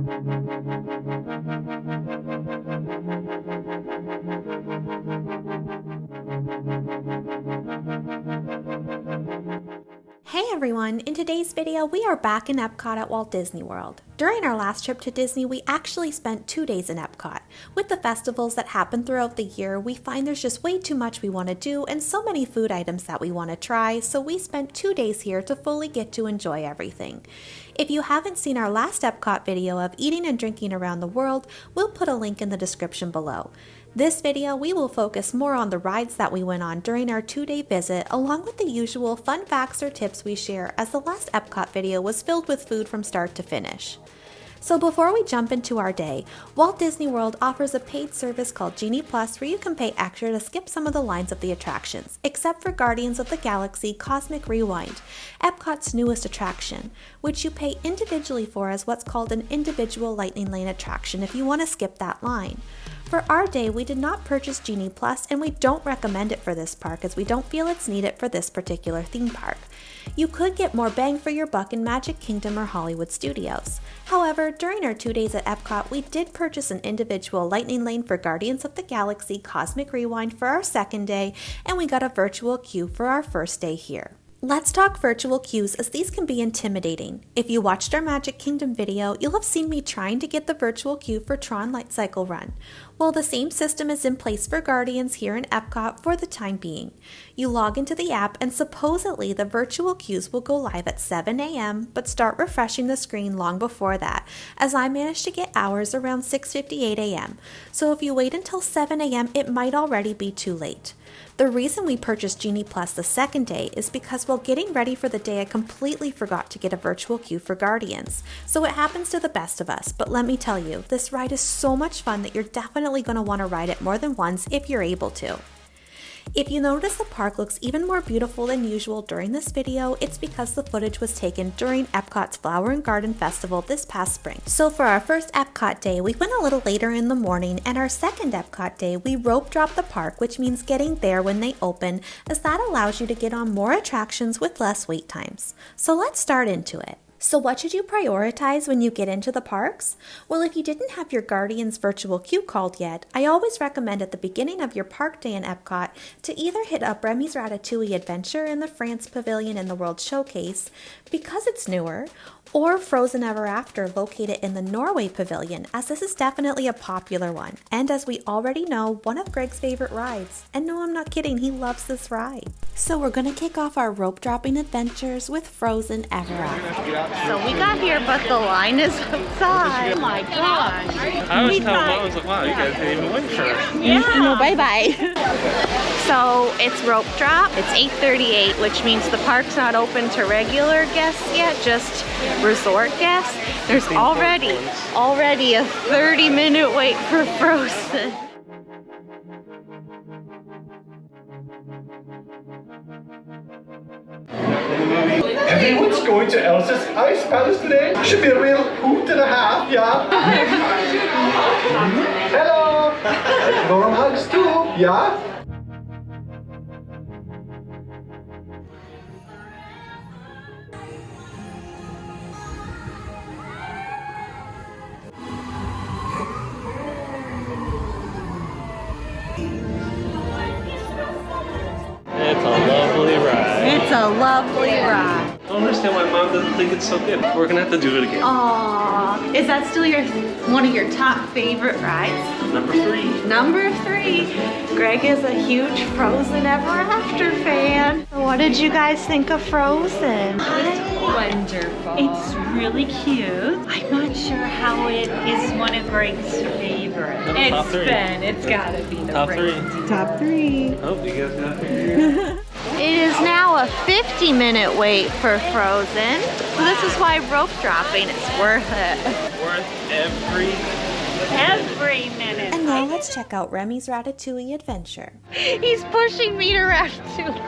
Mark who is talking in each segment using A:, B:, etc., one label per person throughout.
A: Hey everyone, in today's video we are back in Epcot at Walt Disney World. During our last trip to Disney, we actually spent 2 days in Epcot. With the festivals that happen throughout the year, we find there's just way too much we want to do and so many food items that we want to try, so we spent 2 days here to fully get to enjoy everything. If you haven't seen our last Epcot video of eating and drinking around the world, we'll put a link in the description below. This video, we will focus more on the rides that we went on during our 2-day visit, along with the usual fun facts or tips we share, as the last Epcot video was filled with food from start to finish. So before we jump into our day, Walt Disney World offers a paid service called Genie Plus where you can pay extra to skip some of the lines of the attractions, except for Guardians of the Galaxy Cosmic Rewind, Epcot's newest attraction, which you pay individually for as what's called an individual Lightning Lane attraction if you want to skip that line. For our day, we did not purchase Genie Plus, and we don't recommend it for this park as we don't feel it's needed for this particular theme park. You could get more bang for your buck in Magic Kingdom or Hollywood Studios. However, during our 2 days at Epcot, we did purchase an individual Lightning Lane for Guardians of the Galaxy Cosmic Rewind for our second day, and we got a virtual queue for our first day here. Let's talk virtual queues, as these can be intimidating. If you watched our Magic Kingdom video, you'll have seen me trying to get the virtual queue for Tron Light Cycle Run. Well, the same system is in place for Guardians here in Epcot for the time being. You log into the app and supposedly the virtual queues will go live at 7 a.m. but start refreshing the screen long before that, as I managed to get ours around 6:58 a.m. So if you wait until 7 a.m. it might already be too late. The reason we purchased Genie Plus the second day is because while getting ready for the day I completely forgot to get a virtual queue for Guardians. So it happens to the best of us, but let me tell you, this ride is so much fun that you're definitely going to want to ride it more than once if you're able to. If you notice the park looks even more beautiful than usual during this video, it's because the footage was taken during Epcot's Flower and Garden Festival this past spring. So for our first Epcot day, we went a little later in the morning, and our second Epcot day, we rope dropped the park, which means getting there when they open, as that allows you to get on more attractions with less wait times. So let's start into it. So what should you prioritize when you get into the parks? Well, if you didn't have your Guardians virtual queue called yet, I always recommend at the beginning of your park day in Epcot to either hit up Remy's Ratatouille Adventure in the France Pavilion in the World Showcase, because it's newer, or Frozen Ever After located in the Norway Pavilion, as this is definitely a popular one, and as we already know, one of Greg's favorite rides. And no, I'm not kidding, he loves this ride. So we're gonna kick off our rope dropping adventures with Frozen Ever After.
B: So we got here, but the line is outside. Oh my gosh.
C: I was telling Mom, I was like, wow, you guys didn't even wait for us.
B: Yeah. No, bye-bye. So it's rope drop. It's 8:38, which means the park's not open to regular guests yet, just resort guests. There's already a 30-minute wait for Frozen.
D: Everyone's going to Elsa's Ice Palace today. Should be a real hoot and a half, yeah? Hello! Warm hugs too, yeah?
C: It's a lovely ride.
B: It's a lovely ride.
C: I don't understand why Mom doesn't think it's so good. We're gonna have to do it again.
B: Aww. Is that still one of your top favorite rides?
C: Number 3.
B: Number 3. Greg is a huge Frozen Ever After fan. What did you guys think of Frozen?
E: Wonderful. It's really cute. I'm not sure how it is one of Greg's favorites.
C: Top 3.
E: It's gotta be the
C: Top 3.
B: Top 3.
C: Hope you guys got it.
B: It is now a 50-minute wait for Frozen. So this is why rope dropping is worth it.
C: Worth every
E: minute.
A: And now let's check out Remy's Ratatouille Adventure.
B: He's pushing me to Ratatouille.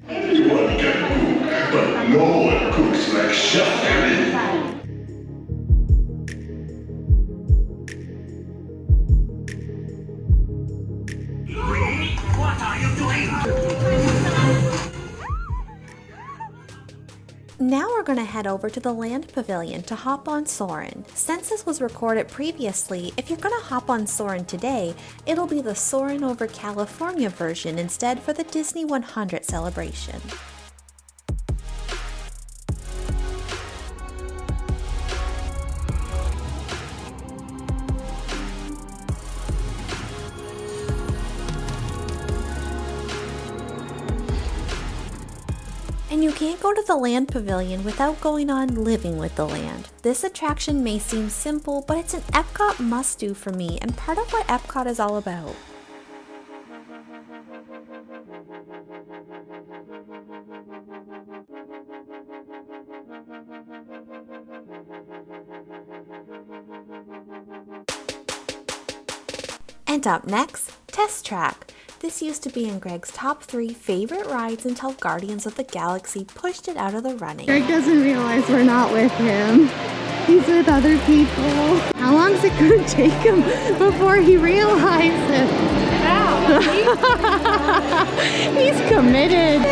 F: Anyone can cook, but no one cooks like Chef Harry. What are you doing?
A: Now we're going to head over to the Land Pavilion to hop on Soarin'. Since this was recorded previously, if you're going to hop on Soarin' today, it'll be the Soarin' over California version instead for the Disney 100 celebration. And you can't go to the Land Pavilion without going on Living with the Land. This attraction may seem simple, but it's an Epcot must-do for me and part of what Epcot is all about. And up next, Test Track. This used to be in Greg's top 3 favorite rides until Guardians of the Galaxy pushed it out of the running.
G: Greg doesn't realize we're not with him. He's with other people. How long is it going to take him before he realizes? He's committed.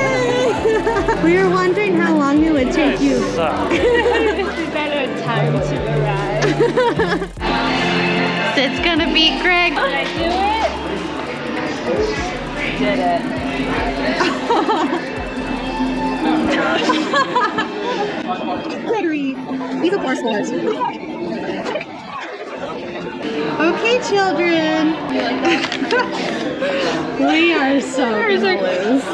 G: We were wondering how long it would take you.
E: Better time to arrive.
B: It's gonna be Greg.
E: Did I do it? Did it.
G: Gregory, these are poor scores. Okay, children. We are so loose.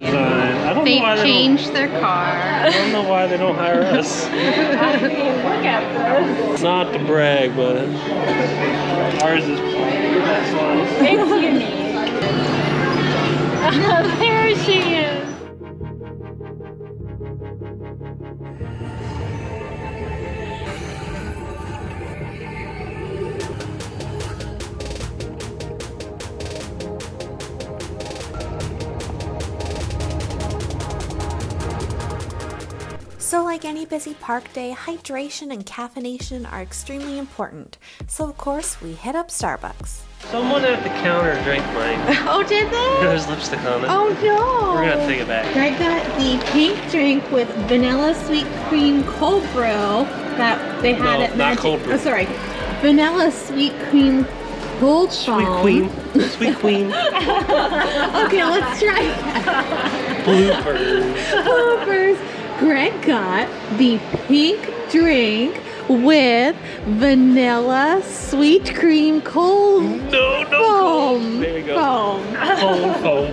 C: I don't know why
B: They've changed their car.
C: I don't know why they don't hire us.
E: Look at this.
C: Not to brag, but ours is the best one.
E: It's unique. There she is.
A: So like any busy park day, hydration and caffeination are extremely important. So of course, we hit up Starbucks.
C: Someone at the counter drank mine.
G: Oh, did they?
C: There's lipstick on it.
G: Oh no!
C: We're gonna take it back.
G: Greg got the pink drink with vanilla sweet cream cold brew that they had
C: No,
G: at
C: not
G: Magic.
C: cold brew.
G: Oh, sorry, vanilla sweet cream gold
C: Sweet
G: foam.
C: Queen. Sweet Queen.
G: Okay, let's try it.
C: Bloopers.
G: Bloopers. Greg got the pink drink with vanilla sweet cream cold
C: No,
G: foam.
C: There you go.
G: Foam.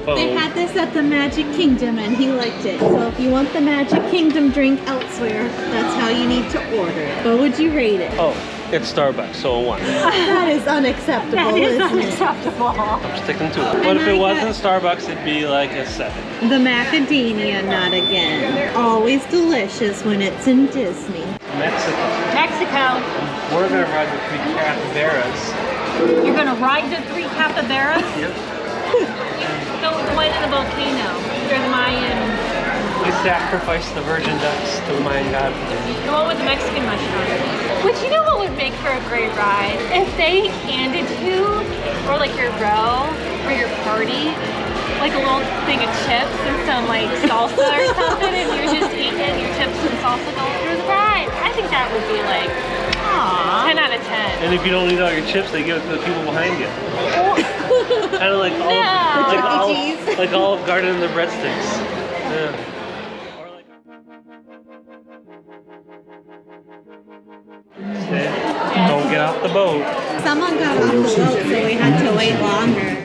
C: Foam.
G: They had this at the Magic Kingdom and he liked it. So if you want the Magic Kingdom drink elsewhere, that's how you need to order it. What would you rate it?
C: Oh, it's Starbucks, so a 1.
G: That is unacceptable,
E: That is
G: isn't it?
E: unacceptable.
C: I'm sticking to it. But if it wasn't Starbucks, it'd be like a 7.
G: The macadamia nut again. Always delicious when it's in Disney.
C: Mexico. We're gonna ride the 3 capybaras.
E: You're gonna ride the 3 capybaras?
C: Yep.
E: Go with the one in the volcano. They're the Mayan.
C: We sacrificed the virgin ducks to the Mayan god.
E: The one with the Mexican mushroom. Which you know what would make for a great ride? If they handed you, or like your row, or your party, like a little thing of chips and some like salsa or something, and you're just eating your chips and salsa going through the ride. I think that would be like, aww, 10 out of 10.
C: And if you don't eat all your chips, they give it to the people behind you. Kind of like Olive Garden and the breadsticks. Yeah. Don't get off the boat.
G: Someone got off the boat, so we had to wait longer.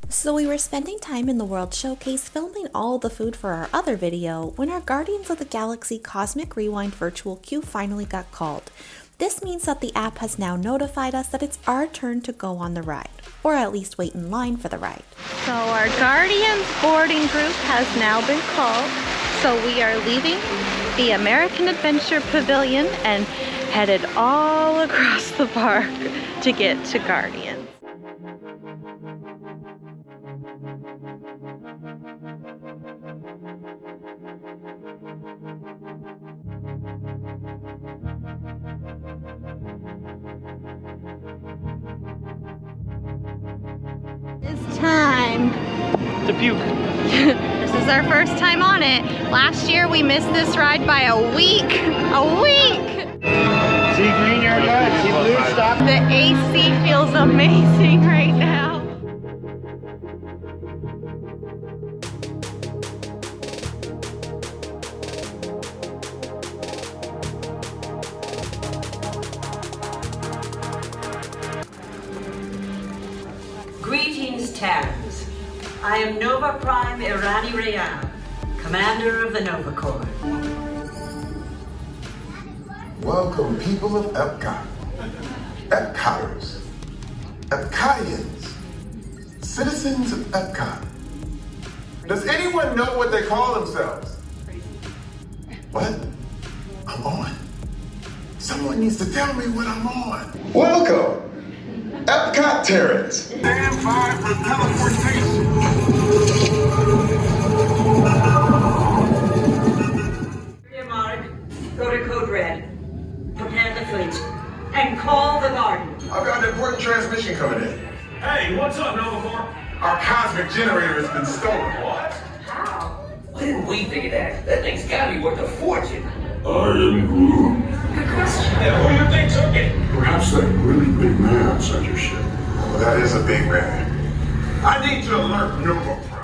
A: So we were spending time in the World Showcase filming all the food for our other video when our Guardians of the Galaxy Cosmic Rewind virtual queue finally got called. This means that the app has now notified us that it's our turn to go on the ride, or at least wait in line for the ride.
B: So our Guardians boarding group has now been called. So we are leaving the American Adventure Pavilion and headed all across the park to get to Guardians.
C: to puke.
B: This is our first time on it. Last year we missed this ride by a week. A week!
D: See green, you're good. See blue, stop.
B: The AC feels amazing right now.
H: Greetings, Terrans. I am Nova Prime Irani Rayan, commander of the Nova Corps.
F: Welcome, people of Epcot. Epcoters. Epcotians. Citizens of Epcot. Does anyone know what they call themselves? What? I'm on. Someone needs to tell me what I'm on. Welcome, Epcot Terrans. Stand by for teleportation.
H: Mark, go to Code Red. Prepare the fleet. And call the garden.
F: I've got an important transmission coming in.
D: Hey, what's up, Nova Corps?
F: Our cosmic generator has been stolen. What?
H: How?
I: Why didn't we think of that? That thing's gotta be worth a fortune.
F: I am Groot.
H: Good question.
I: And who do you think took it?
F: Perhaps that really big man outside your ship. Well, that is a big man. I need to alert Nova Prime.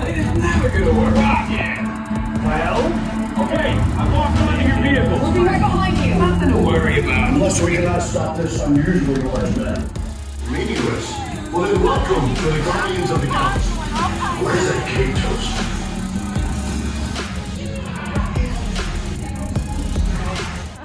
I: It's never gonna work.
D: Well, okay, I'm walking onto your vehicle.
I: We'll be right behind you. Nothing to worry about.
D: Unless we cannot stop this unusual noise, then.
F: Meaningless. Well, then welcome to the Guardians of the Galaxy. Where's that cage host?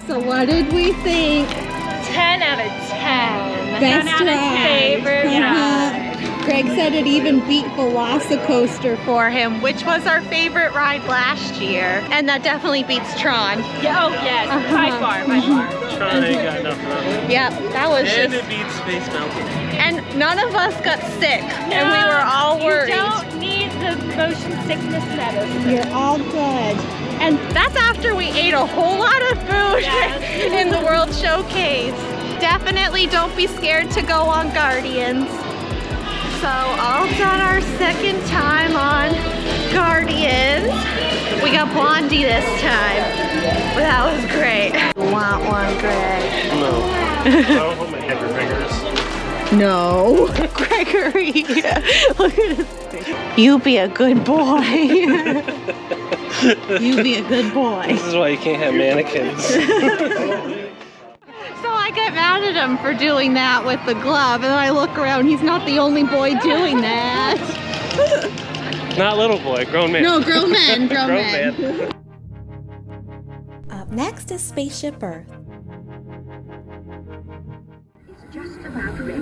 G: So what did we think?
E: 10 out of 10.
G: Best
E: 10 out of
G: ride.
E: favorite ride.
G: Greg said it even beat Velocicoaster.
B: For him, which was our favorite ride last year. And that definitely beats Tron.
E: Yeah, oh yes, by far, by far.
C: Trying ain't got enough of them.
B: Yep, that was
C: And
B: just...
C: it beats Space Mountain.
B: And none of us got sick. And we were all worried.
E: You don't need the motion sickness medicine.
G: You're all good.
B: And that's after we ate a whole lot of food in the World Showcase. Definitely don't be scared to go on Guardians. So all done our second time on Guardians. We got Blondie this time. But that was great. Want one, Greg?
C: No. I don't hold my head or fingers.
B: No. Gregory. Look at his face. You be a good boy. You be a good boy.
C: This is why you can't have mannequins.
B: So I get mad at him for doing that with the glove, and then I look around, he's not the only boy doing that.
C: Not little boy, grown man.
B: No, grown men, grown men.
A: Up next is Spaceship Earth.
J: It's just about ready.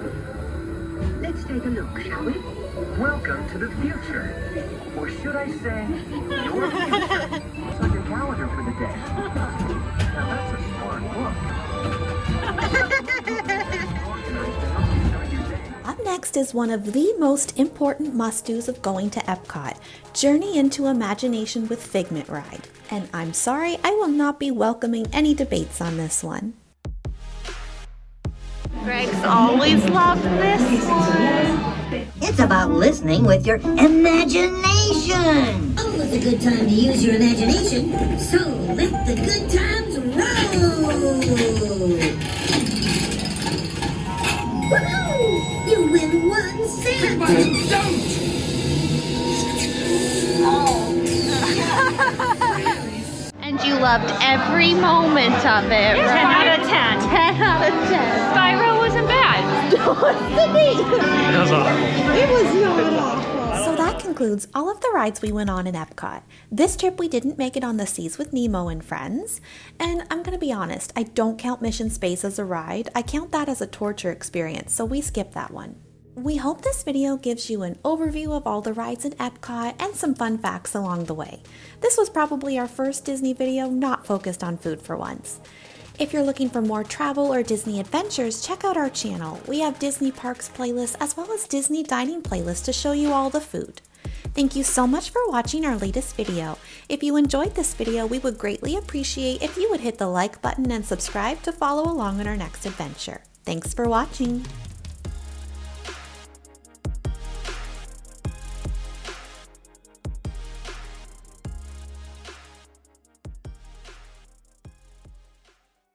J: Let's take a look, shall we? Welcome to the future. Or should I say, your future. It's on your calendar for the day. Now that's a smart book.
A: Up next is one of the most important must-dos of going to Epcot, Journey into Imagination with Figment ride. And I'm sorry, I will not be welcoming any debates on this one.
B: Greg's always loved this one.
K: It's about listening with your imagination. Oh, it's a good time to use your imagination. So let the good times roll. Woohoo! You win 1 cent.
I: Don't!
B: And you loved every moment of it,
E: 10
B: right?
E: out of 10.
B: 10 out of 10.
E: Spyro wasn't bad.
B: Sydney!
C: That was awful.
G: It was not awful.
A: So that concludes all of the rides we went on in Epcot. This trip we didn't make it on the Seas with Nemo and Friends. And I'm gonna be honest, I don't count Mission Space as a ride. I count that as a torture experience, so we skipped that one. We hope this video gives you an overview of all the rides in Epcot and some fun facts along the way. This was probably our first Disney video not focused on food for once. If you're looking for more travel or Disney adventures, check out our channel. We have Disney Parks playlists as well as Disney dining playlists to show you all the food. Thank you so much for watching our latest video. If you enjoyed this video, we would greatly appreciate if you would hit the like button and subscribe to follow along on our next adventure. Thanks for watching.